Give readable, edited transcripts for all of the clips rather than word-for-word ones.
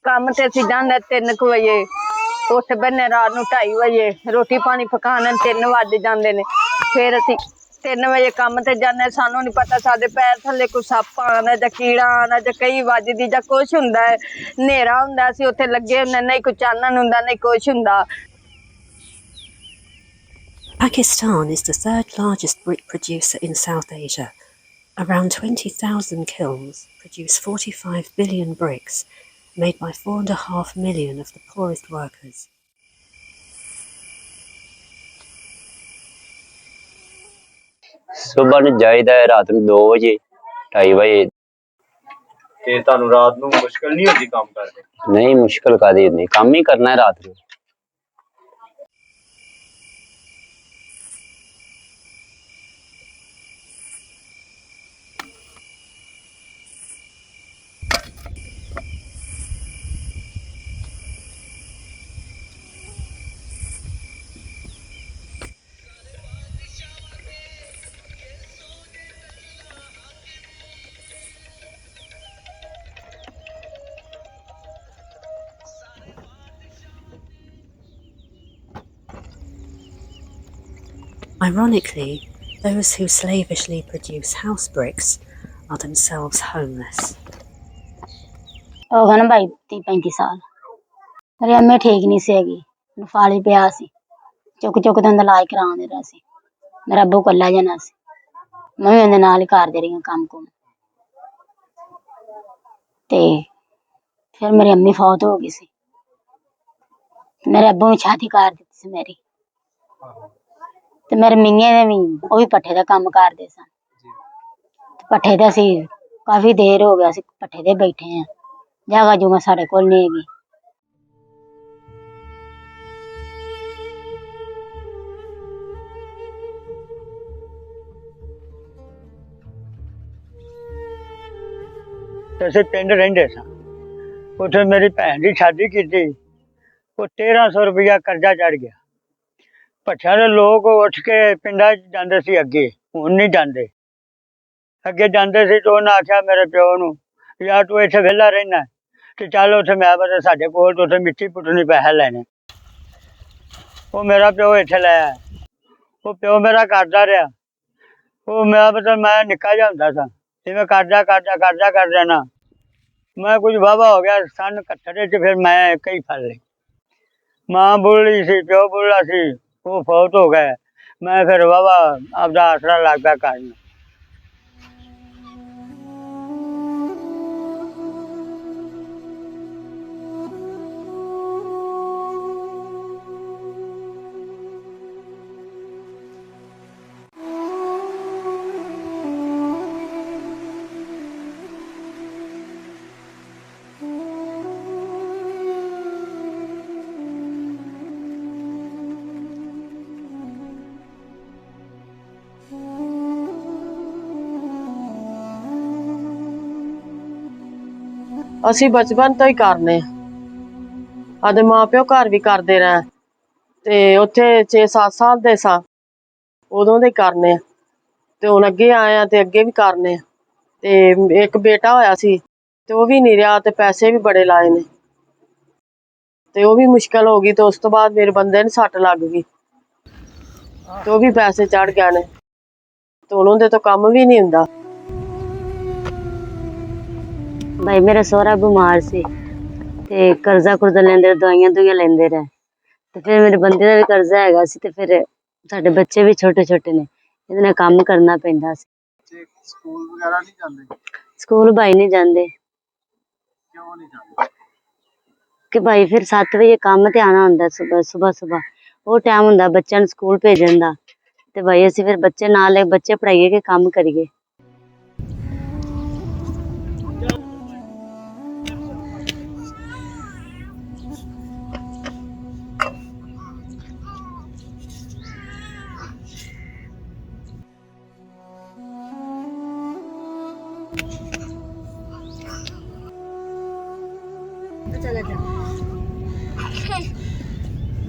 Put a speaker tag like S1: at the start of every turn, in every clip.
S1: ਕੰਮ ਤੇ ਅਸੀਂ ਜਾਂਦੇ 3 ਵਜੇ, ਉੱਠ ਬੈਠੇ ਰਾਤ ਨੂੰ 2:30 ਵਜੇ, ਰੋਟੀ पानी पकाने 3 ਵੱਜ ਜਾਂਦੇ ਨੇ। फिर ਅਸੀਂ 3 ਵਜੇ ਕੰਮ ਤੇ ਜਾਂਦੇ, ਸਾਨੂੰ ਨਹੀਂ ਪਤਾ ਸਾਡੇ ਪੈਰ ਥੱਲੇ ਕੋਈ ਸੱਪ ਆਉਣਾ ਜਾਂ ਕੀੜਾ ਆਉਣਾ ਜਾਂ ਕਈ ਵੱਜਦੀ ਜਾਂ ਕੁਛ ਹੁੰਦਾ ਹੈ। ਹਨੇਰਾ ਹੁੰਦਾ, ਅਸੀਂ ਉੱਥੇ ਲੱਗੇ ਹੁੰਦੇ, ਨਹੀਂ ਕੋਈ ਚਾਨਣ ਹੁੰਦਾ ਨਹੀਂ ਕੁਛ ਹੁੰਦਾ।
S2: Pakistan is the third largest brick producer in South Asia. Around 20,000 kilns produce 45 billion bricks, made by 4.5 million of the poorest workers.
S3: ਸੁਬਹ ਨੂੰ ਜਾਈਦਾ ਹੈ, ਰਾਤ ਨੂੰ 2 ਵਜੇ 2:30 ਵਜੇ।
S4: ਤੇ ਤੁਹਾਨੂੰ ਰਾਤ ਨੂੰ ਮੁਸ਼ਕਲ ਨਹੀਂ ਹੁੰਦੀ ਕੰਮ ਕਰਦੇ?
S3: ਨਹੀਂ, ਮੁਸ਼ਕਲ ਕਾਹਦੀ ਹੁੰਦੀ, ਕੰਮ ਹੀ ਕਰਨਾ ਹੈ ਰਾਤ ਨੂੰ।
S2: Ironically, those who slavishly produce house bricks are themselves homeless.
S5: ਹੋ ਗਏ ਨਾ 22-35 ਸਾਲ। ਮੇਰੀ ਅੰਮੀ ਠੀਕ ਨਹੀਂ ਸੀ ਹੈਗੀ, ਨਫਾਲੀ ਪਿਆ ਸੀ, ਚੁੱਕ ਚੁੱਕ ਦਾ ਇਲਾਜ ਕਰਾਉਂਦੇ ਰਿਹਾ ਸੀ। ਮੇਰਾ ਅੱਬੂ ਇਕੱਲਾ ਜਾਣਾ ਸੀ, ਮੈਂ ਵੀ ਉਹਦੇ ਨਾਲ ਹੀ ਕਰਦੀ ਰਹੀ ਕੰਮ ਕੁਮ। ਤੇ ਫਿਰ ਮੇਰੀ ਅੰਮੀ ਫੌਤ ਹੋ ਗਈ ਸੀ, ਮੇਰੇ ਅੱਬੂ ਨੇ ਛਾਤੀ ਕਰ ਦਿੱਤੀ ਸੀ ਮੇਰੀ। ਤੇ ਮੇਰੇ ਮੀਆਂ ਨੇ ਵੀ, ਉਹ ਵੀ ਭੱਠੇ ਦਾ ਕੰਮ ਕਰਦੇ ਸਨ। ਭੱਠੇ ਤੇ ਅਸੀਂ ਕਾਫੀ ਦੇਰ ਹੋ ਗਿਆ, ਅਸੀਂ ਭੱਠੇ ਤੇ ਬੈਠੇ ਆ, ਜਗ੍ਹਾ ਜੁਗਾ ਸਾਡੇ ਕੋਲ ਨਹੀਂ ਹੈਗੀ।
S6: ਅਸੀਂ ਪਿੰਡ ਰਹਿੰਦੇ ਸਾਂ, ਉੱਥੇ ਮੇਰੀ ਭੈਣ ਦੀ ਸ਼ਾਦੀ ਕੀਤੀ, ਉਹ 1300 ਰੁਪਇਆ ਕਰਜ਼ਾ ਚੜ ਗਿਆ। ਭੱਠਿਆਂ ਦੇ ਲੋਕ ਉੱਠ ਕੇ ਪਿੰਡਾਂ 'ਚ ਜਾਂਦੇ ਸੀ ਅੱਗੇ, ਹੁਣ ਨਹੀਂ ਜਾਂਦੇ। ਅੱਗੇ ਜਾਂਦੇ ਸੀ ਤਾਂ ਉਹਨੇ ਆਖਿਆ ਮੇਰੇ ਪਿਓ ਨੂੰ, ਯਾਰ ਤੂੰ ਇੱਥੇ ਵਿਹਲਾ ਰਹਿਣਾ ਤੇ ਚੱਲ ਉੱਥੇ ਮੈਂ ਪਤਾ ਸਾਡੇ ਕੋਲ ਤੋਂ ਉੱਥੇ ਮਿੱਟੀ ਪੁੱਟਣੀ ਪੈਸੇ ਲੈਣੇ। ਉਹ ਮੇਰਾ ਪਿਓ ਇੱਥੇ ਲੈ ਆਇਆ, ਉਹ ਪਿਓ ਮੇਰਾ ਕਰਦਾ ਰਿਹਾ। ਉਹ ਮੈਂ ਪਤਾ ਮੈਂ ਨਿੱਕਾ ਜਿਹਾ ਹੁੰਦਾ ਸਾਂ, ਜਿਵੇਂ ਕਰਦਾ ਨਾ ਮੈਂ ਕੁਝ ਵਾਹਵਾ ਹੋ ਗਿਆ ਸੰਨ 71 'ਚ। ਫਿਰ ਮੈਂ ਕਈ ਫੜ ਲਈ, ਮਾਂ ਬੁੱਢੀ ਸੀ, ਪਿਓ ਬੁੱਢਾ ਸੀ, ਉਹ ਫੌਤ ਹੋ ਗਏ। ਮੈਂ ਫਿਰ ਵਾਹਵਾ ਆਪਦਾ ਆਸਰਾ ਲੱਗ ਪਿਆ ਕਰਨ।
S7: ਅਸੀਂ ਬਚਪਨ ਤੋਂ ਹੀ ਕਰਨੇ, ਆਦੇ ਮਾਂ ਪਿਓ ਘਰ ਵੀ ਕਰਦੇ ਰਹੇ ਤੇ ਉੱਥੇ 6-7 ਸਾਲ ਦੇ ਸਾਂ ਉਦੋਂ ਦੇ ਕਰਨੇ ਆ ਤੇ ਹੁਣ ਅੱਗੇ ਆਏ ਆ ਤੇ ਅੱਗੇ ਵੀ ਕਰਨੇ ਆ। ਤੇ ਇੱਕ ਬੇਟਾ ਹੋਇਆ ਸੀ ਤੇ ਉਹ ਵੀ ਨਹੀਂ ਰਿਹਾ ਤੇ ਪੈਸੇ ਵੀ ਬੜੇ ਲਾਏ ਨੇ ਤੇ ਉਹ ਵੀ ਮੁਸ਼ਕਲ ਹੋ ਗਈ। ਤੇ ਉਸ ਤੋਂ ਬਾਅਦ ਮੇਰੇ ਬੰਦੇ ਨੂੰ ਸੱਟ ਲੱਗ ਗਈ ਤੇ ਉਹ ਵੀ ਪੈਸੇ ਚੜ ਗਏ ਨੇ ਤੇ ਹੁਣ ਉਹਦੇ ਤੋਂ ਕੰਮ ਵੀ ਨਹੀਂ ਹੁੰਦਾ।
S5: ਭਾਈ ਮੇਰਾ ਸਹੁਰਾ ਬਿਮਾਰ ਸੀ ਤੇ ਕਰਜ਼ਾ ਕੁਰਜ਼ਾ ਲੈਂਦੇ, ਦਵਾਈਆਂ ਦੁਈਆਂ ਲੈਂਦੇ ਰਹੇ। ਤੇ ਫਿਰ ਮੇਰੇ ਬੰਦੇ ਦਾ ਵੀ ਕਰਜ਼ਾ ਹੈਗਾ ਸੀ ਤੇ ਫਿਰ ਸਾਡੇ ਬੱਚੇ ਵੀ ਛੋਟੇ ਛੋਟੇ ਨੇ, ਇਹਦੇ ਨਾਲ ਕੰਮ ਕਰਨਾ ਪੈਂਦਾ ਸੀ।
S4: ਸਕੂਲ ਵਗੈਰਾ ਨਹੀਂ ਜਾਂਦੇ?
S5: ਸਕੂਲ ਭਾਈ ਨਹੀਂ ਜਾਂਦੇ।
S4: ਕਿਉਂ ਨਹੀਂ ਜਾਂਦੇ?
S5: ਕਿ ਭਾਈ ਫਿਰ 7 ਵਜੇ ਕੰਮ ਤੇ ਆਉਣਾ ਹੁੰਦਾ, ਸੁਬਹ ਉਹ ਟਾਈਮ ਹੁੰਦਾ ਬੱਚਿਆਂ ਨੂੰ ਸਕੂਲ ਭੇਜਣ ਦਾ। ਤੇ ਭਾਈ ਅਸੀਂ ਫਿਰ ਬੱਚੇ ਨਾਲ ਲੈ ਬੱਚੇ ਪੜ੍ਹਾਈਏ ਕਿ ਕੰਮ ਕਰੀਏ।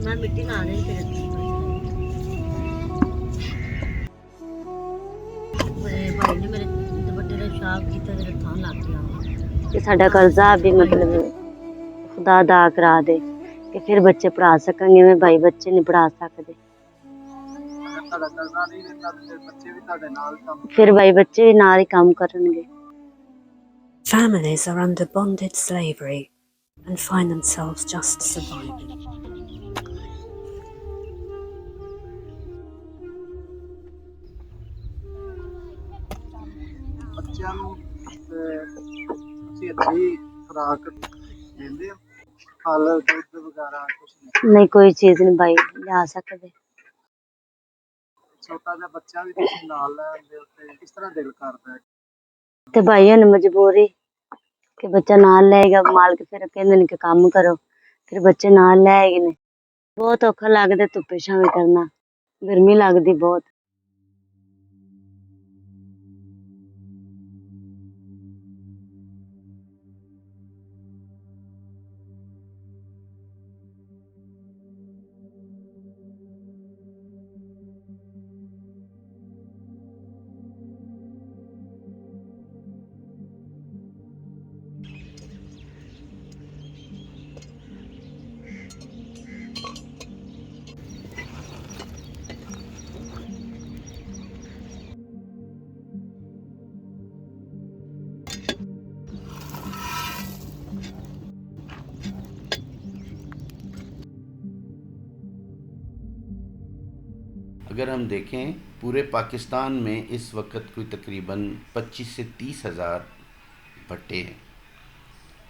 S5: मैं मिट्टी ना रही फिर भाई ने मेरे दुपट्टे ਦਾ ਸ਼ਾਪ ਕੀਤਾ, ਜਿਹੜਾ ਥਾਂ ਲੱਗ ਗਿਆ। ਤੇ ਸਾਡਾ ਕਰਜ਼ਾ ਵੀ ਮਤਲਬ ਖੁਦਾ ਅਦਾ ਕਰਾ ਦੇ ਕਿ ਫਿਰ ਬੱਚੇ ਪੜ੍ਹਾ ਸਕਾਂਗੇ। ਮੈਂ ਭਾਈ ਬੱਚੇ ਨਹੀਂ ਪੜ੍ਹਾ ਸਕਦੇ।
S4: ਤੁਹਾਡਾ ਕਰਜ਼ਾ ਨਹੀਂ ਰਹਿੰਦਾ ਤੇ ਫਿਰ ਬੱਚੇ ਵੀ ਤੁਹਾਡੇ ਨਾਲ ਕੰਮ
S5: ਫਿਰ ਭਾਈ ਬੱਚੇ ਵੀ ਨਾਲ ਹੀ ਕੰਮ ਕਰਨਗੇ।
S2: Families are under bonded slavery and find themselves just surviving.
S4: ਬੱਚਿਆਂ ਨੂੰ ਤੁਸੀਂ ਅੱਛੀ ਖੁਰਾਕ ਦਿੰਦੇ ਹੋ, ਫਲ ਦੁੱਧ ਵਗੈਰਾ ਕੁਛ ਨਹੀਂ?
S5: ਨਹੀਂ ਕੋਈ ਚੀਜ਼ ਨਹੀਂ ਭਾਈ ਲਿਆ ਸਕਦੇ।
S4: ਛੋਟਾ ਜਿਹਾ ਬੱਚਾ ਵੀ ਤੁਸੀਂ ਨਾਲ ਲੈ ਆਉਂਦੇ ਹੋ ਤੇ ਕਿਸ ਤਰ੍ਹਾਂ ਦਿਲ ਕਰਦਾ ਹੈ?
S5: ਤੇ ਭਾਈ ਹੁਣ ਮਜਬੂਰੀ ਕਿ ਬੱਚਾ ਨਾਲ ਲੈਗਾ, ਮਾਲਕ ਫਿਰ ਕਹਿੰਦੇ ਨੇ ਕਿ ਕੰਮ ਕਰੋ, ਫਿਰ ਬੱਚੇ ਨਾਲ ਲੈ ਗਏ ਨੇ। ਬਹੁਤ ਔਖਾ ਲੱਗਦਾ ਧੁੱਪੇ ਛਾਵੇਂ ਕਰਨਾ, ਗਰਮੀ ਲੱਗਦੀ ਬਹੁਤ।
S8: अगर हम देखें पूरे पाकिस्तान में इस वक्त कोई तकरीबन 25 से 30 हज़ार भट्टे हैं।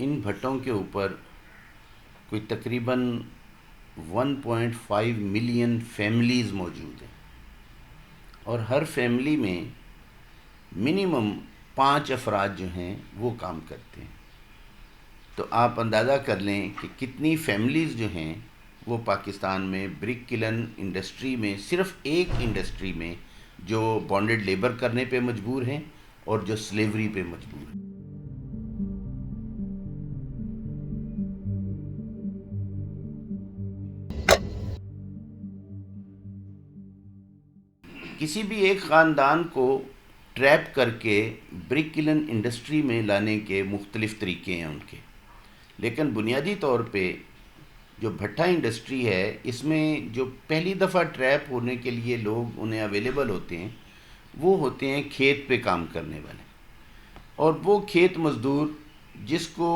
S8: इन भट्टों के ऊपर कोई तकरीबन 1.5 मिलियन फैमिलीज़ मौजूद हैं और हर फैमिली में मिनिमम 5 अफराद जो हैं वो काम करते हैं। तो आप अंदाज़ा कर लें कि कितनी फैमिलीज़ जो हैं वो पाकिस्तान में ब्रिक किलन इंडस्ट्री में, सिर्फ एक इंडस्ट्री में जो बॉन्डेड लेबर करने पे मजबूर हैं और जो स्लेवरी पे मजबूर हैं। किसी भी एक ख़ानदान को ट्रैप करके ब्रिक किलन इंडस्ट्री में लाने के मुख्तलिफ़ तरीके हैं उनके, लेकिन बुनियादी तौर पे जो भट्टा इंडस्ट्री है इसमें जो पहली दफ़ा ट्रैप होने के लिए लोग उन्हें अवेलेबल होते हैं वो होते हैं खेत पे काम करने वाले। और वो खेत मज़दूर जिसको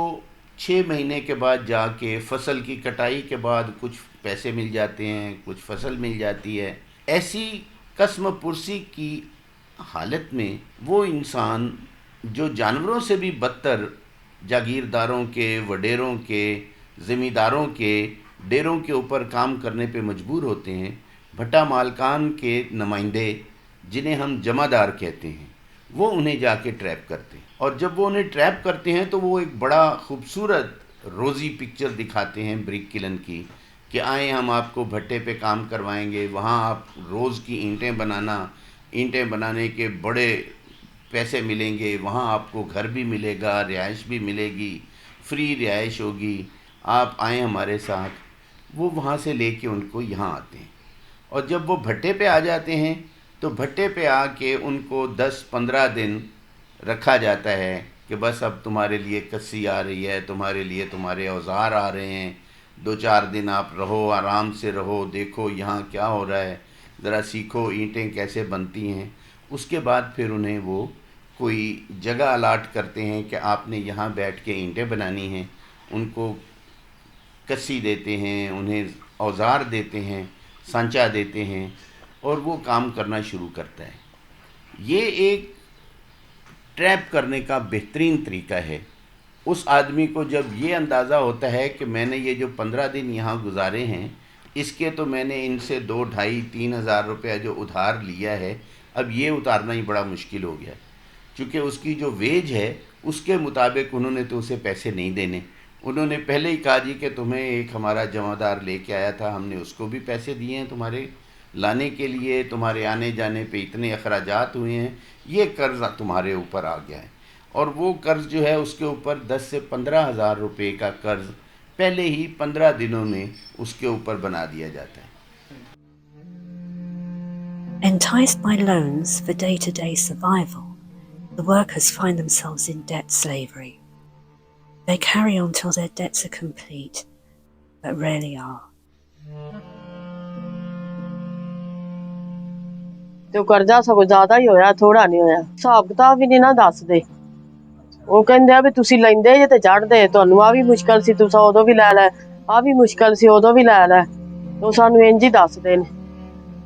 S8: 6 महीने के बाद जाके फसल की कटाई के बाद कुछ पैसे मिल जाते हैं, कुछ फसल मिल जाती है, ऐसी कस्म पुरसी की हालत में वो इंसान जो जानवरों से भी बदतर जागीरदारों के, वडेरों के, ज़मींदारों के डेरों के ऊपर काम करने पे मजबूर होते हैं, भट्टा मालकान के नुमाइंदे जिन्हें हम जमादार कहते हैं वो उन्हें जाके ट्रैप करते हैं। और जब वो उन्हें ट्रैप करते हैं तो वो एक बड़ा खूबसूरत रोज़ी पिक्चर दिखाते हैं ब्रिक किलन की कि आए हम आपको भट्टे पे काम करवाएंगे, वहाँ आप रोज़ की ईंटें बनाने के बड़े पैसे मिलेंगे, वहाँ आपको घर भी मिलेगा, रिहाइश भी मिलेगी, फ्री रिहाइश होगी, आप आएँ हमारे साथ। वो वहाँ से लेके उनको यहाँ आते हैं और जब वो भट्टे पे आ जाते हैं तो भट्टे पे आके उनको 10-15 दिन रखा जाता है कि बस अब तुम्हारे लिए कस्सी आ रही है, तुम्हारे लिए तुम्हारे औजार आ रहे हैं, 2-4 दिन आप रहो, आराम से रहो, देखो यहाँ क्या हो रहा है, ज़रा सीखो ईंटें कैसे बनती हैं। उसके बाद फिर उन्हें वो कोई जगह अलाट करते हैं कि आपने यहाँ बैठ के ईंटें बनानी हैं, उनको कस्सी देते हैं, उन्हें औजार देते हैं, सांचा देते हैं और वो काम करना शुरू करता है। ये एक ट्रैप करने का बेहतरीन तरीका है। उस आदमी को जब ये अंदाज़ा होता है कि मैंने ये जो 15 दिन यहाँ गुजारे हैं इसके तो मैंने इनसे 2-2.5-3 हज़ार रुपया जो उधार लिया है अब ये उतारना ही बड़ा मुश्किल हो गया, क्योंकि उसकी जो वेज है उसके मुताबिक उन्होंने तो उसे पैसे नहीं देने। उन्होंने पहले ही कहा जी कि तुम्हें एक हमारा जमादार लेके आया था, हमने उसको भी पैसे दिए हैं तुम्हारे लाने के लिए, तुम्हारे आने जाने पे इतने अखराजात हुए हैं, ये कर्ज़ तुम्हारे ऊपर आ गया है। और वो कर्ज़ जो है उसके ऊपर 10 से 15 हज़ार रुपये का कर्ज़ पहले ही 15 दिनों में उसके ऊपर बना दिया जाता है।
S2: Enticed by loans for day-to-day survival, the workers find themselves in debt slavery. They carry on till their debts are complete, but rarely are.
S7: ਤੇ ਉਹ ਕਰਜ਼ਾ ਸਗੋਂ ਜ਼ਿਆਦਾ ਹੀ ਹੋਇਆ, ਥੋੜਾ ਨਹੀਂ ਹੋਇਆ। ਹਿਸਾਬ ਕਿਤਾਬ ਵੀ ਨਹੀਂ ਨਾ ਦੱਸਦੇ। ਉਹ ਕਹਿੰਦੇ ਆ ਵੀ ਤੁਸੀਂ ਲੈਂਦੇ ਜੇ ਤੇ ਚੜ੍ਹਦੇ, ਤੁਹਾਨੂੰ ਆ ਵੀ ਮੁਸ਼ਕਲ ਸੀ ਤੁਸੀਂ ਉਦੋਂ ਵੀ ਲੈ ਲੈ, ਆ ਵੀ ਮੁਸ਼ਕਲ ਸੀ ਉਦੋਂ ਵੀ ਲੈ ਲੈ। ਉਹ ਸਾਨੂੰ ਇੰਝ ਹੀ ਦੱਸਦੇ ਨੇ।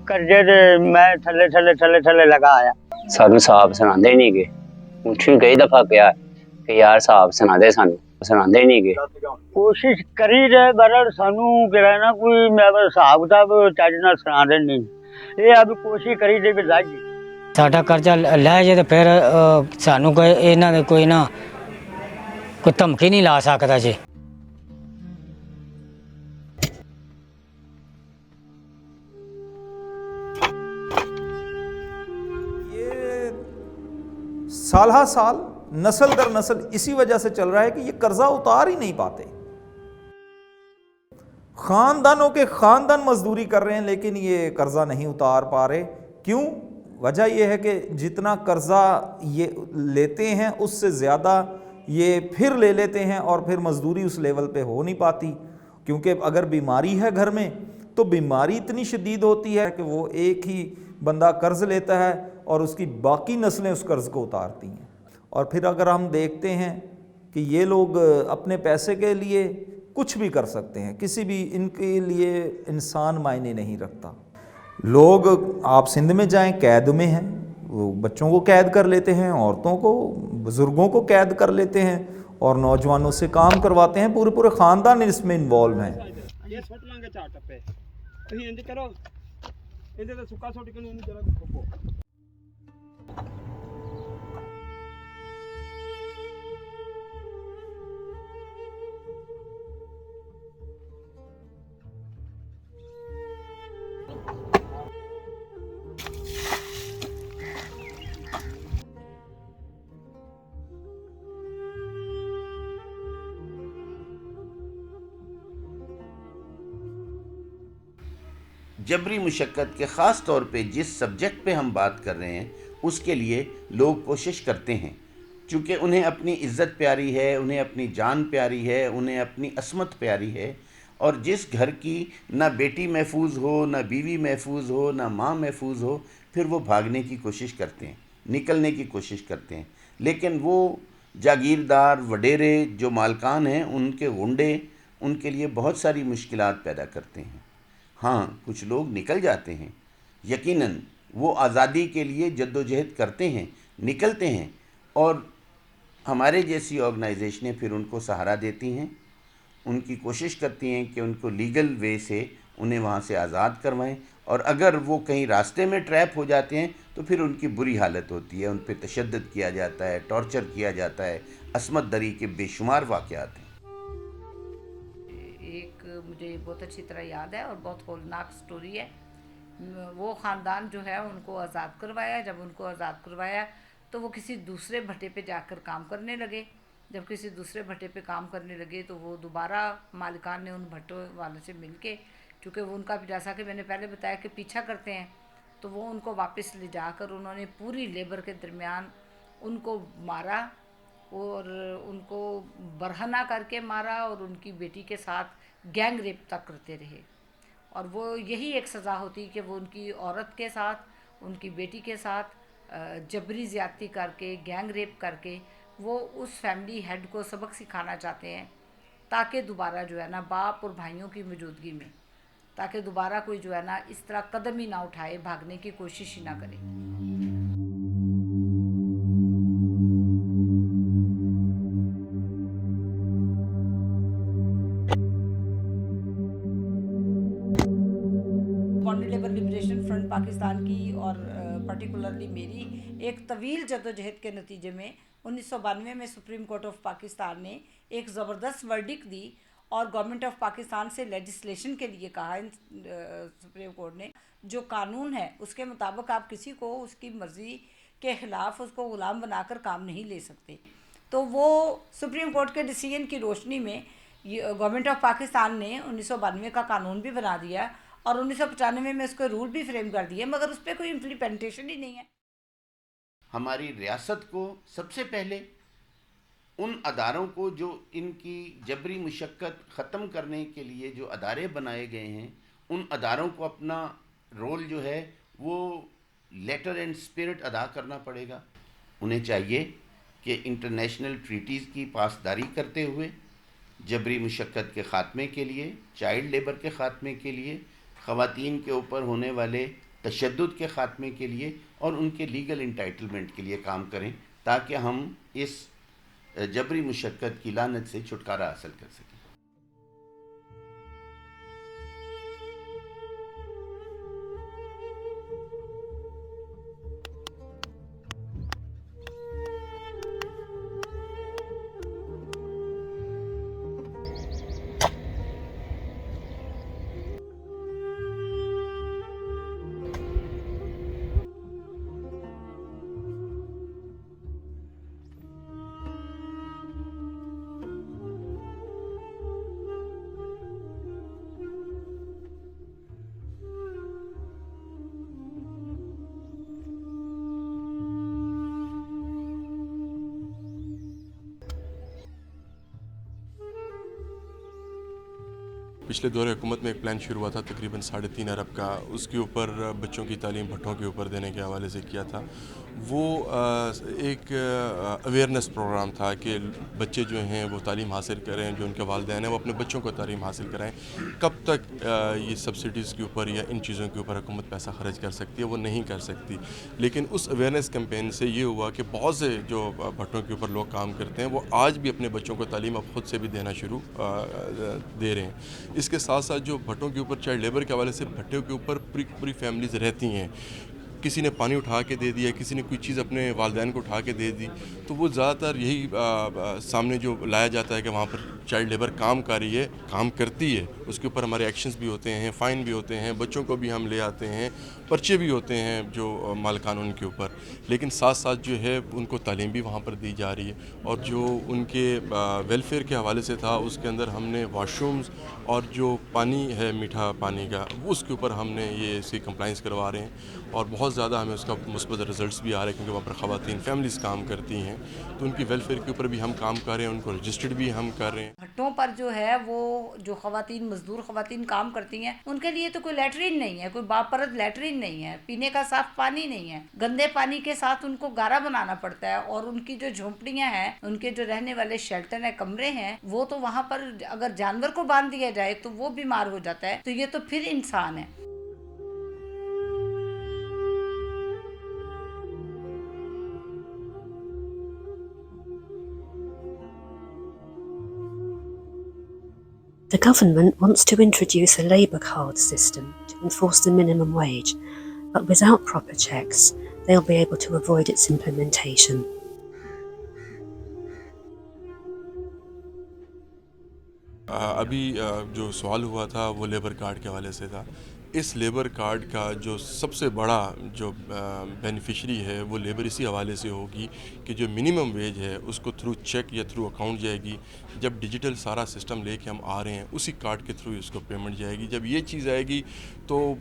S6: ਕਰਜ਼ੇ ਦੇ ਮੈਂ ਥੱਲੇ ਲਗਾ ਆਇਆ।
S3: ਸਾਨੂੰ ਹਿਸਾਬ ਸੁਣਾਉਂਦੇ ਹੀ ਨਹੀਂ ਗੇ। ਮੁੱਠੀ ਕਈ ਦਫਾ ਕਿਹਾ ਕਿ ਯਾਰ ਹਿਸਾਬ ਸੁਣਾ ਦੇ, ਸਾਨੂੰ ਸੁਣਾਉਂਦੇ ਹੀ ਨਹੀਂ ਗੇ।
S6: ਕੋਸ਼ਿਸ਼ ਕਰੀ ਰਹੇ ਪਰ ਸਾਨੂੰ ਕਿਹੜਾ ਨਾ ਕੋਈ ਹਿਸਾਬ ਕਿਤਾਬ ਚੱਜ ਨਾਲ ਸੁਣਾ ਦੇ ਨਹੀਂ। ਇਹ ਆ ਵੀ ਕੋਸ਼ਿਸ਼ ਕਰੀ ਦੇ ਵੀ ਲਾਈਏ।
S9: ਸਾਡਾ ਕਰਜ਼ਾ ਲੈ ਜੇ ਤੇ ਫਿਰ ਸਾਨੂੰ ਕੋਈ ਇਹਨਾਂ ਦੇ ਕੋਈ ਧਮਕੀ ਨਹੀਂ ਲਾ ਸਕਦਾ ਜੀ।
S10: साल हर साल नस्ल दर नस्ल इसी वजह से चल रहा है कि ये कर्जा उतार ही नहीं पाते। खानदानों के खानदान मजदूरी कर रहे हैं लेकिन ये कर्जा नहीं उतार पा रहे। क्यों? वजह ये है कि जितना कर्जा ये लेते हैं उससे ज़्यादा ये फिर ले लेते हैं और फिर मजदूरी उस लेवल पे हो नहीं पाती। क्योंकि अगर बीमारी है घर में तो बीमारी इतनी शदीद होती है कि वो एक ही बंदा कर्ज लेता है और उसकी बाकी नस्लें उस कर्ज को उतारती हैं। और फिर अगर हम देखते हैं कि ये लोग अपने पैसे के लिए कुछ भी कर सकते हैं, किसी भी इनके लिए इंसान मायने नहीं रखता। लोग आप सिंध में जाएं, कैद में हैं, वो बच्चों को कैद कर लेते हैं, औरतों को बुज़ुर्गों को कैद कर लेते हैं और नौजवानों से काम करवाते हैं। पूरे पूरे ख़ानदान इसमें इन्वॉल्व हैं।
S8: जबरी मुशक्क़त के ख़ास तौर पे जिस सब्जेक्ट पे हम बात कर रहे हैं उसके लिए लोग कोशिश करते हैं, चूँकि उन्हें अपनी इज़्ज़त प्यारी है, उन्हें अपनी जान प्यारी है, उन्हें अपनी असमत प्यारी है। और जिस घर की ना बेटी महफूज हो, ना बीवी महफूज हो, ना माँ महफूज हो, फिर वो भागने की कोशिश करते हैं, निकलने की कोशिश करते हैं। लेकिन वो जागीरदार वडेरे जो मालकान हैं उनके गुंडे उनके लिए बहुत सारी मुश्किलात पैदा करते हैं। हाँ, कुछ लोग निकल जाते हैं, यकीनन वो आज़ादी के लिए जद्दोजहद करते हैं, निकलते हैं, और हमारे जैसी ऑर्गेनाइजेशनें फिर उनको सहारा देती हैं, उनकी कोशिश करती हैं कि उनको लीगल वे से उन्हें वहाँ से आज़ाद करवाएं। और अगर वो कहीं रास्ते में ट्रैप हो जाते हैं तो फिर उनकी बुरी हालत होती है, उन पर तशद्दुद किया जाता है, टॉर्चर किया जाता है, असमत दरी के बेशुमार वाक़यात हैं।
S11: एक मुझे बहुत अच्छी तरह याद है और बहुत होलनाक स्टोरी है। वो ख़ानदान जो है उनको आज़ाद करवाया। जब उनको आज़ाद करवाया तो वो किसी दूसरे भट्टे पे जाकर काम करने लगे। जब किसी दूसरे भट्टे पे काम करने लगे तो वो दोबारा मालिकान ने उन भट्टों वालों से मिलके, चूँकि वो उनका जैसा कि मैंने पहले बताया कि पीछा करते हैं, तो वो उनको वापस ले जाकर उन्होंने पूरी लेबर के दरमियान उनको मारा और उनको बरहना करके मारा और उनकी बेटी के साथ गैंग रेप तक करते रहे। और वो यही एक सज़ा होती कि वो उनकी औरत के साथ, उनकी बेटी के साथ जबरी ज़्यादती करके, गैंग रेप करके वो उस फैमिली हेड को सबक सिखाना चाहते हैं, ताकि दोबारा जो है ना बाप और भाइयों की मौजूदगी में, ताकि दोबारा कोई जो है ना इस तरह कदम ही ना उठाए, भागने की कोशिश ही ना करे। Bonded labour liberation front Pakistan की और पर्टिकुलरली मेरी एक तवील जद्दोजहद के नतीजे में 1992 में सुप्रीम कोर्ट ऑफ पाकिस्तान ने एक ज़बरदस्त वर्डिक्ट दी और गवर्नमेंट ऑफ पाकिस्तान से लेजिस्लेशन के लिए कहा। सुप्रीम कोर्ट ने जो कानून है उसके मुताबिक आप किसी को उसकी मर्ज़ी के ख़िलाफ़ उसको ग़ुलाम बनाकर काम नहीं ले सकते। तो वो सुप्रीम कोर्ट के डिसीजन की रोशनी में गवर्नमेंट ऑफ पाकिस्तान ने 1992 का कानून भी बना दिया और 1995 में उसके रूल भी फ्रेम कर दिए, मगर उस पर कोई इम्प्लीमेंटेशन ही नहीं है।
S8: हमारी रियासत को सबसे पहले ان اداروں کو جو ان کی جبری مشقت ختم کرنے کے لیے جو ادارے بنائے گئے ہیں، ان اداروں کو اپنا رول جو ہے وہ لیٹر اینڈ اسپرٹ ادا کرنا پڑے گا. انہیں چاہیے کہ انٹرنیشنل ٹریٹیز کی پاسداری کرتے ہوئے جبری مشقت کے خاتمے کے لیے، چائلڈ لیبر کے خاتمے کے لیے، خواتین کے اوپر ہونے والے تشدد کے خاتمے کے لیے اور ان کے لیگل انٹائٹلمنٹ کے لیے کام کریں، تاکہ ہم اس جبری مشقت کی لعنت سے چھٹکارا حاصل کر سکیں.
S12: پچھلے دور حکومت میں ایک پلان شروع ہوا تھا تقریباً 3.5 ارب کا، اس کے اوپر بچوں کی تعلیم بھٹوں کے اوپر دینے کے حوالے سے کیا تھا. وہ ایک اویئرنیس پروگرام تھا کہ بچے جو ہیں وہ تعلیم حاصل کریں، جو ان کے والدین ہیں وہ اپنے بچوں کو تعلیم حاصل کرائیں. کب تک یہ سبسڈیز کے اوپر یا ان چیزوں کے اوپر حکومت پیسہ خرچ کر سکتی ہے؟ وہ نہیں کر سکتی. لیکن اس اویئرنیس کیمپین سے یہ ہوا کہ بہت سے جو بھٹوں کے اوپر لوگ کام کرتے ہیں وہ آج بھی اپنے بچوں کو تعلیم اب خود سے بھی دینا شروع دے رہے ہیں. اس کے ساتھ ساتھ جو بھٹوں کے اوپر چائلڈ لیبر کے حوالے سے بھٹوں کے اوپر پوری فیملیز رہتی ہیں، کسی نے پانی اٹھا کے دے دیا، کسی نے کوئی چیز اپنے والدین کو اٹھا کے دے دی، تو وہ زیادہ تر یہی سامنے جو لایا جاتا ہے کہ وہاں پر چائلڈ لیبر کام کر رہی ہے، کام کرتی ہے. اس کے اوپر ہمارے ایکشنز بھی ہوتے ہیں، فائن بھی ہوتے ہیں، بچوں کو بھی ہم لے آتے ہیں، پرچے بھی ہوتے ہیں جو مالکان ان کے اوپر. لیکن ساتھ ساتھ جو ہے ان کو تعلیم بھی وہاں پر دی جا رہی ہے. اور جو ان کے ویلفیئر کے حوالے سے تھا، اس کے اندر ہم نے واش رومز اور جو پانی ہے میٹھا پانی کا، اس کے اوپر ہم نے یہ اس کی کمپلائنس کروا رہے ہیں. اور بہت زیادہ ہمیں اس کا مثبت رزلٹس بھی آ رہے ہیں، کیونکہ وہاں پر خواتین فیملیز کام کرتی ہیں، تو ان کی ویلفیئر کے اوپر بھی ہم کام کر رہے ہیں، ان کو رجسٹرڈ بھی ہم کر رہے ہیں.
S11: بھٹوں پر جو ہے وہ جو خواتین مزدور خواتین کام کرتی ہیں، ان کے لیے تو کوئی لیٹرین نہیں ہے، کوئی باپرد لیٹرین نہیں ہے، پینے کا صاف پانی نہیں ہے. گندے پانی کے ساتھ ان کو گارا بنانا پڑتا ہے. اور ان کی جو جھونپڑیاں ہیں، ان کے جو رہنے والے شیلٹر ہیں، کمرے ہیں، وہ تو وہاں پر اگر جانور کو باندھ دیا جائے تو وہ بیمار ہو جاتا ہے. تو یہ تو پھر انسان ہے.
S2: The government wants to introduce a labour card system to enforce the minimum wage, but without proper checks, they'll be able to avoid its implementation.
S12: ابھی جو سوال ہوا تھا وہ لیبر کارڈ کے حوالے سے تھا. اس لیبر کارڈ کا جو سب سے بڑا جو بینیفیشری ہے وہ لیبر اسی حوالے سے ہوگی کہ جو منیمم ویج ہے اس کو تھرو چیک یا تھرو اکاؤنٹ جائے گی. جب ڈیجیٹل سارا سسٹم لے کے ہم آ رہے ہیں، اسی کارڈ کے تھرو اس کو پیمنٹ جائے گی. جب یہ چیز آئے گی تو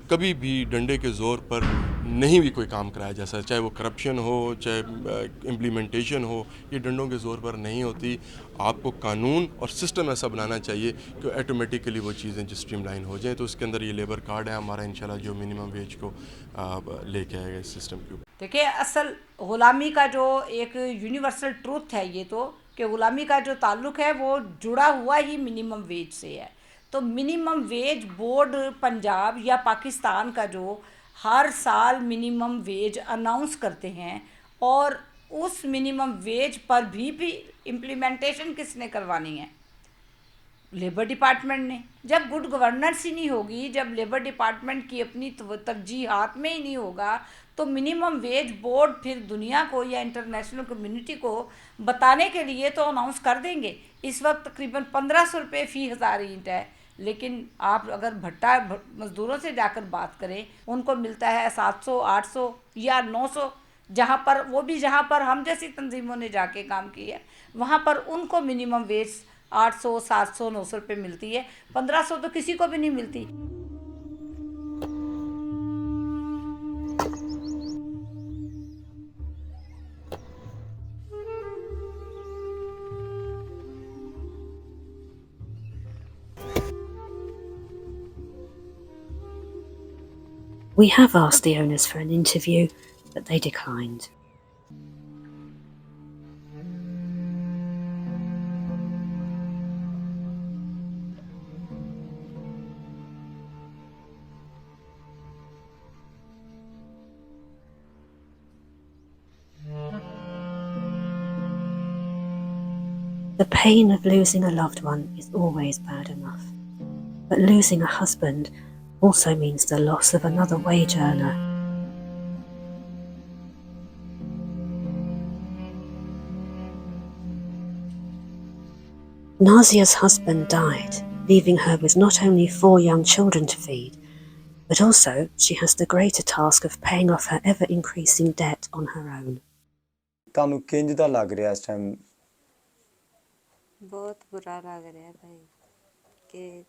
S12: کبھی بھی ڈنڈے کے زور پر نہیں بھی کوئی کام کرایا جا سکتا، چاہے وہ کرپشن ہو، چاہے امپلیمنٹیشن ہو، یہ ڈنڈوں کے زور پر نہیں ہوتی. آپ کو قانون اور سسٹم ایسا بنانا چاہیے کہ آٹومیٹیکلی وہ چیزیں جو اسٹریم لائن ہو جائیں. تو اس کے اندر یہ لیبر کارڈ ہے ہمارا انشاءاللہ جو منیمم ویج کو لے کے آئے گا اس سسٹم کے اوپر.
S11: دیکھیں، اصل غلامی کا جو ایک یونیورسل ٹروتھ ہے یہ تو کہ غلامی کا جو تعلق ہے وہ جڑا ہوا ہی منیمم ویج سے ہے. تو منیمم ویج بورڈ پنجاب یا پاکستان کا جو ہر سال منیمم ویج اناؤنس کرتے ہیں، اور اس منیمم ویج پر بھی امپلیمنٹیشن کس نے کروانی ہے؟ لیبر ڈپارٹمنٹ نے. جب گڈ گورننس ہی نہیں ہوگی، جب لیبر ڈپارٹمنٹ کی اپنی ترجیحات میں ہی نہیں ہوگا، تو منیمم ویج بورڈ پھر دنیا کو یا انٹرنیشنل کمیونٹی کو بتانے کے لیے تو اناؤنس کر دیں گے. اس وقت تقریباً 1500 روپے فی 1000 اینٹ ہے، لیکن آپ اگر بھٹا مزدوروں سے جا کر بات کریں، ان کو ملتا ہے 700 800 یا 900. جہاں پر ہم جیسی تنظیموں نے جا کے کام کی ہے، وہاں پر ان کو منیمم ویج 800 700 900 روپے ملتی ہے. 1500 تو کسی کو بھی نہیں ملتی.
S2: We have asked the owners for an interview, but they declined. The pain of losing a loved one is always bad enough, but losing a husband also means the loss of another wage earner. Nazia's husband died, leaving her with not only 4 young children to feed, but also she has the greater task of paying off her ever-increasing debt on her own.
S13: ਤੁਹਾਨੂੰ ਕਿੰਜ ਦਾ ਲੱਗ ਰਿਹਾ ਇਸ time?
S14: ਬਹੁਤ ਬੁਰਾ ਲੱਗ ਰਿਹਾ ਭਾਈ ਕਿ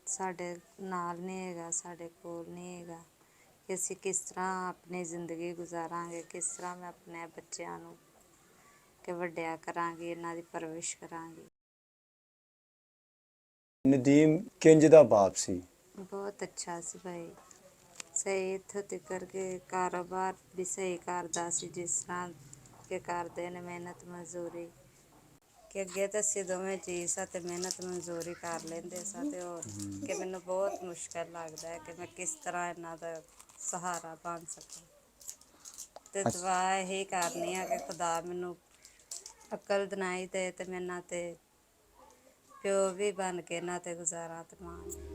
S14: ਸਾਡੇ ਨਾਲ ਨਹੀਂ ਹੈਗਾ, ਸਾਡੇ ਕੋਲ ਨਹੀਂ ਹੈਗਾ, ਕਿ ਅਸੀਂ ਕਿਸ ਤਰ੍ਹਾਂ ਆਪਣੀ ਜ਼ਿੰਦਗੀ ਗੁਜ਼ਾਰਾਂਗੇ, ਕਿਸ ਤਰ੍ਹਾਂ ਮੈਂ ਆਪਣੇ ਬੱਚਿਆਂ ਨੂੰ ਕਿ ਵੱਡਿਆ ਕਰਾਂਗੀ, ਇਹਨਾਂ ਦੀ ਪਰਵਰਿਸ਼ ਕਰਾਂਗੀ।
S13: ਨਦੀਮ ਕਿੰਜ ਦਾ ਬਾਪ ਸੀ?
S14: ਬਹੁਤ ਅੱਛਾ ਸੀ ਭਾਈ, ਸਹੀ ਇੱਥੋਂ ਤੱਕ ਕਿ ਕਾਰੋਬਾਰ ਵੀ ਸਹੀ ਕਰਦਾ ਸੀ, ਜਿਸ ਤਰ੍ਹਾਂ ਕਿ ਕਰਦੇ ਨੇ ਮਿਹਨਤ ਮਜ਼ਦੂਰੀ, ਕਿ ਅੱਗੇ ਤਾਂ ਅਸੀਂ ਦੋਵੇਂ ਜੀ ਸਾਂ ਅਤੇ ਮਿਹਨਤ ਮਜ਼ਦੂਰੀ ਕਰ ਲੈਂਦੇ ਸਾਂ, ਅਤੇ ਹੋਰ ਕਿ ਮੈਨੂੰ ਬਹੁਤ ਮੁਸ਼ਕਿਲ ਲੱਗਦਾ ਹੈ ਕਿ ਮੈਂ ਕਿਸ ਤਰ੍ਹਾਂ ਇਹਨਾਂ ਦਾ ਸਹਾਰਾ ਬਣ ਸਕਾਂ, ਅਤੇ ਦੁਆ ਇਹੀ ਕਰਨੀ ਆ ਕਿ ਖੁਦਾ ਮੈਨੂੰ ਅਕਲ ਦਿਨਾਈ ਦੇ ਅਤੇ ਮੈਂ ਇਹਨਾਂ 'ਤੇ ਪਿਓ ਵੀ ਬਣ ਕੇ ਇਹਨਾਂ 'ਤੇ ਗੁਜ਼ਾਰਾ ਤੇ ਮਾਣ।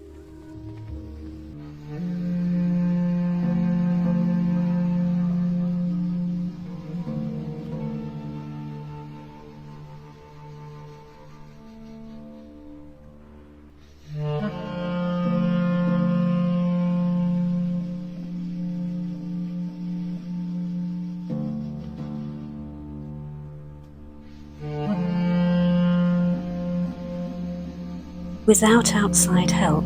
S2: Without outside help,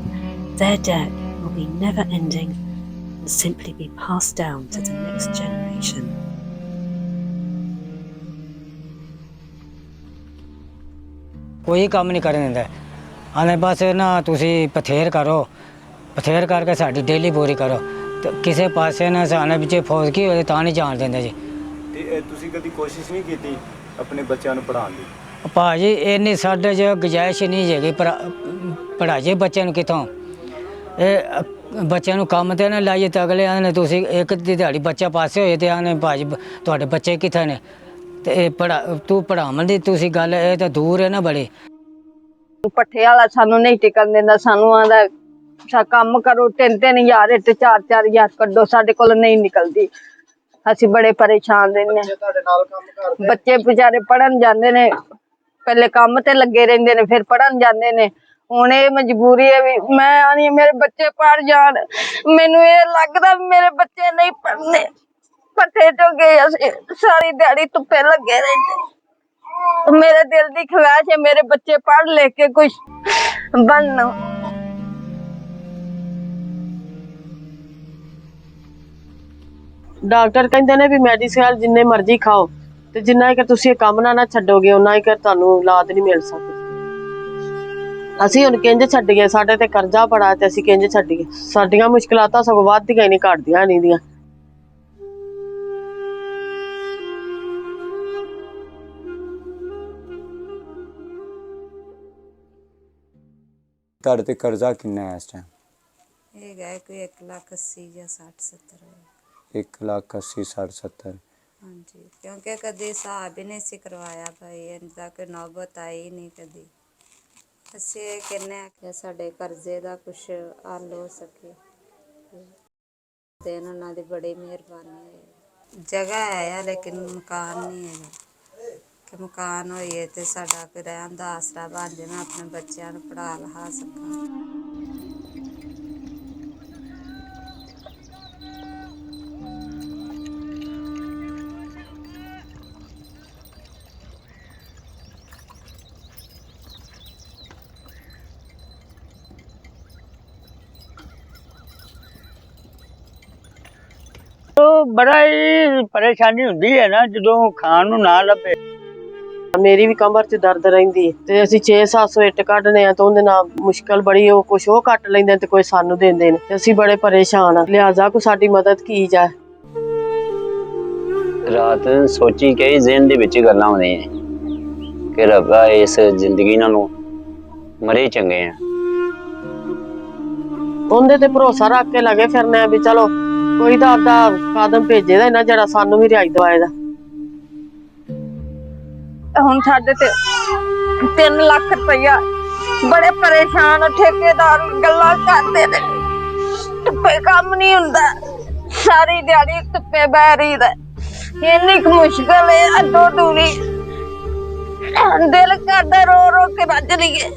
S2: their debt will be never-ending and simply be passed down to the next generation.
S9: ਕੋਈ ਕੰਮ ਨਹੀਂ ਕਰਨ ਦਿੰਦਾ, ਆਨੇ ਬਸ ਨਾ ਤੁਸੀਂ ਪਥੇਰ ਕਰੋ, ਪਥੇਰ ਕਰਕੇ ਸਾਡੀ ਡੇਲੀ ਪੂਰੀ ਕਰੋ, ਤੇ ਕਿਸੇ ਪਾਸੇ ਨਾ ਸਾਨੇ ਵਿੱਚ ਫੌਜ ਕੀ ਹੋਏ ਤਾਂ ਨਹੀਂ ਜਾਣ ਦਿੰਦੇ ਜੀ।
S13: ਤੇ ਤੁਸੀਂ ਕਦੀ ਕੋਸ਼ਿਸ਼ ਨਹੀਂ ਕੀਤੀ ਆਪਣੇ ਬੱਚਿਆਂ ਨੂੰ ਪੜ੍ਹਾਉਣ ਦੀ?
S9: ਭਾਜੀ ਇੰਨੀ ਸਾਡੇ 'ਚ ਗੁੰਜਾਇਸ਼ ਨਹੀਂ ਹੈਗੀ, ਪੜ੍ਹਾਈਏ ਬੱਚਿਆਂ ਨੂੰ ਕਿੱਥੋਂ, ਇਹ ਬੱਚਿਆਂ ਨੂੰ ਕੰਮ 'ਤੇ ਨਾ ਲਾਈਏ ਤਾਂ ਅਗਲੇ ਆਨੇ ਤੁਸੀਂ ਇੱਕ ਦੀ ਦਿਹਾੜੀ ਬੱਚਾ ਪਾਸੇ ਹੋਏ ਤੇ ਆਨੇ ਭਾਜੀ ਤੁਹਾਡੇ ਬੱਚੇ ਕਿੱਥੇ ਨੇ, ਤੇ ਇਹ ਤੂੰ ਪੜ੍ਹਾਉਣ ਦੀ ਤੁਸੀਂ ਗੱਲ ਇਹ ਤਾਂ ਦੂਰ ਹੈ ਨਾ ਬੜੀ।
S1: ਪੱਠੇ ਵਾਲਾ ਸਾਨੂੰ ਨਹੀਂ ਟਿਕਣ ਦਿੰਦਾ, ਸਾਨੂੰ ਆਂਦਾ ਕੰਮ ਕਰੋ 3-3 ਹਜ਼ਾਰ ਤੇ 4-4 ਹਜ਼ਾਰ ਕੱਢੋ, ਸਾਡੇ ਕੋਲ ਨਹੀਂ ਨਿਕਲਦੀ, ਅਸੀਂ ਬੜੇ ਪਰੇਸ਼ਾਨ ਰਹਿੰਦੇ ਹਾਂ। ਬੱਚੇ ਵਿਚਾਰੇ ਪੜ੍ਹਨ ਜਾਂਦੇ ਨੇ, ਪਹਿਲੇ ਕੰਮ ਤੇ ਲੱਗੇ ਰਹਿੰਦੇ ਨੇ, ਫਿਰ ਪੜ੍ਹਨ ਜਾਂਦੇ ਨੇ, ਹੁਣ ਇਹ ਮਜਬੂਰੀ ਹੈ ਵੀ ਮੈਂ ਆਨੀ ਮੇਰੇ ਬੱਚੇ ਪੜ੍ਹ ਜਾਣ, ਮੈਨੂੰ ਇਹ ਲੱਗਦਾ ਮੇਰੇ ਬੱਚੇ ਨਹੀਂ ਪੜ੍ਹਨੇ, ਪੱਠੇ ਤੋਂ ਗਏ ਅਸੀਂ ਸਾਰੀ ਦਿਹਾੜੀ ਧੁੱਪੇ ਲੱਗੇ ਰਹਿੰਦੇ, ਮੇਰੇ ਦਿਲ ਦੀ ਖਵਾਇਸ਼ ਹੈ ਮੇਰੇ ਬੱਚੇ ਪੜ੍ਹ ਲਿਖ ਕੇ ਕੁਛ ਬਣਨ।
S7: ਡਾਕਟਰ ਕਹਿੰਦੇ ਨੇ ਵੀ ਮੈਡੀਸਿਨ ਜਿੰਨੇ ਮਰਜ਼ੀ ਖਾਓ, ਤੇ ਜਿੰਨਾ ਕਿ ਤੁਸੀਂ ਇਹ ਕੰਮ ਨਾ ਛੱਡੋਗੇ ਉਹਨਾਂ ਹੀ ਕਿ ਤੁਹਾਨੂੰ ਔਲਾਦ ਨਹੀਂ ਮਿਲ ਸਕਦੀ। ਅਸੀਂ ਹੁਣ ਕਿੰਝ ਛੱਡੀਏ, ਸਾਡੇ ਤੇ ਕਰਜ਼ਾ ਬੜਾ ਤੇ ਅਸੀਂ ਕਿੰਝ ਛੱਡੀਏ, ਸਾਡੀਆਂ ਮੁਸ਼ਕਲਾਂ ਤਾਂ ਸਗੋਂ ਵੱਧਦੀਆਂ ਨਹੀਂ ਘਟਦੀਆਂ ਨਹੀਂ ਦੀਆਂ।
S13: ਤੁਹਾਡੇ ਤੇ ਕਰਜ਼ਾ ਕਿੰਨਾ ਹੈ ਇਸ ਟਾਈਮ?
S14: ਇਹ ਗਏ ਕੋਈ 1,80,000 ਜਾਂ 60-70।
S13: 1,80,000-60,70।
S14: ਹਾਂਜੀ, ਕਿਉਂਕਿ ਕਦੇ ਹਿਸਾਬ ਹੀ ਨਹੀਂ ਸੀ ਕਰਵਾਇਆ ਭਾਈ, ਇੰਦਾ ਕਿ ਨੌਬਤ ਆਈ ਨਹੀਂ ਕਦੀ। ਅਸੀਂ ਇਹ ਕਹਿੰਦੇ ਹਾਂ ਕਿ ਸਾਡੇ ਕਰਜ਼ੇ ਦਾ ਕੁਛ ਹੱਲ ਹੋ ਸਕੇ, ਤੇ ਉਹਨਾਂ ਦੀ ਬੜੀ ਮਿਹਰਬਾਨੀ ਹੈ। ਜਗ੍ਹਾ ਹੈ ਲੇਕਿਨ ਮਕਾਨ ਨਹੀਂ ਹੈਗਾ, ਕਿ ਮਕਾਨ ਹੋਈਏ ਤੇ ਸਾਡਾ ਕੋਈ ਰਹਿਣ ਦਾ ਆਸਰਾ ਬਣ ਜਾਵੇ, ਮੈਂ ਆਪਣੇ ਬੱਚਿਆਂ ਨੂੰ ਪੜ੍ਹਾ ਲਿਖਾ ਸਕਾਂ।
S6: ਬੜਾ ਹੀ ਪਰੇਸ਼ਾਨੀ ਹੁੰਦੀ ਹੈ ਨਾ ਜਦੋਂ ਖਾਣ ਨੂੰ ਨਾ ਲੱਭੇ,
S7: ਮੇਰੀ ਵੀ ਕਮਰ 'ਚ ਦਰਦ ਰਹਿੰਦੀ ਹੈ ਤੇ ਅਸੀਂ 6-700 ਇੱਟ ਕੱਢਨੇ ਆ ਤਾਂ ਉਹਦੇ ਨਾਲ ਮੁਸ਼ਕਲ ਬੜੀ, ਉਹ ਕੁਛ ਉਹ ਕੱਟ ਲੈਂਦੇ ਤੇ ਕੋਈ ਸਾਨੂੰ ਦਿੰਦੇ ਨੇ ਤੇ ਅਸੀਂ ਬੜੇ ਪਰੇਸ਼ਾਨ ਆ। ਲਿਹਾਜ਼ਾ ਕੋਈ ਸਾਡੀ ਮਦਦ ਕੀ ਜਾਏ।
S3: ਰਾਤ ਸੋਚੀ ਕਈ ਜ਼ਿਹਨ ਦੇ ਵਿੱਚ ਗੱਲਾਂ ਆਉਂਦੀਆਂ ਕਿ ਰੱਬਾ ਇਸ ਜ਼ਿੰਦਗੀ ਨਾਲੋਂ ਮਰੇ ਚੰਗੇ ਆ।
S7: ਉਹਦੇ ਤੇ ਭਰੋਸਾ ਰੱਖ ਕੇ ਲੱਗੇ ਫਿਰਨੇ ਆ ਵੀ ਚਲੋ ਕੋਈ ਤਾਂ ਆਪਦਾ ਕਦਮ ਭੇਜੇਦਾ ਇਹਨਾਂ ਜਿਹੜਾ ਸਾਨੂੰ ਵੀ ਰਿਹਾਈ ਦਵਾਏਗਾ।
S1: ਹੁਣ ਸਾਡੇ ਤੇ 3 ਲੱਖ ਰੁਪਇਆ, ਬੜੇ ਪਰੇਸ਼ਾਨ, ਠੇਕੇਦਾਰ ਗੱਲਾਂ ਕਰਦੇ ਨੇ, ਧੁੱਪੇ ਕੰਮ ਨਹੀਂ ਹੁੰਦਾ, ਸਾਰੀ ਦਿਹਾੜੀ ਧੁੱਪੇ ਬਹਿ ਰਹੀਦਾ, ਇੰਨੀ ਕੁ ਮੁਸ਼ਕਲ ਹੈ ਅੱਡੋ ਦੂਰੀ, ਦਿਲ ਕਰਦਾ ਰੋ ਰੋ ਕੇ ਰੱਜ ਲਈਏ।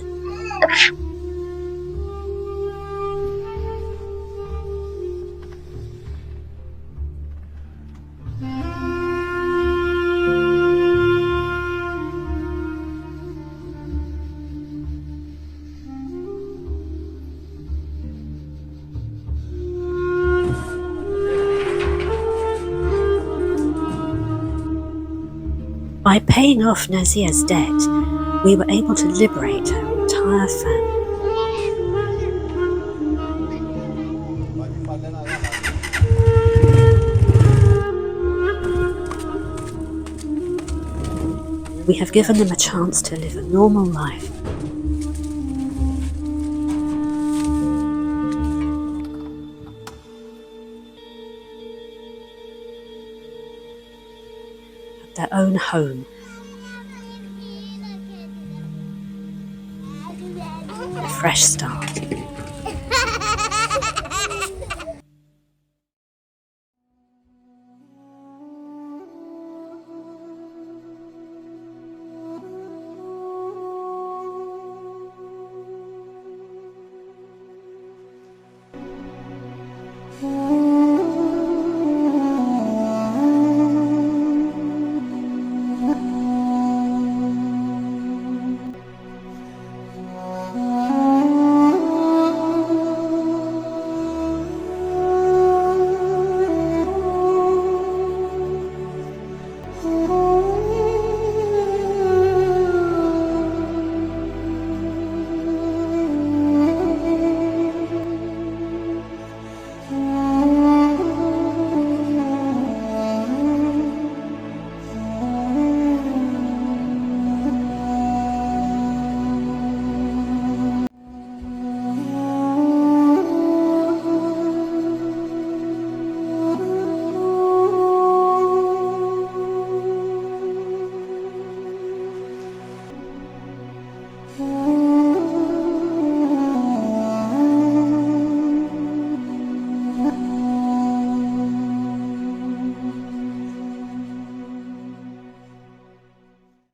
S2: By paying off Nazia's debt, we were able to liberate her entire family. We have given them a chance to live a normal life. Their own home. A fresh start.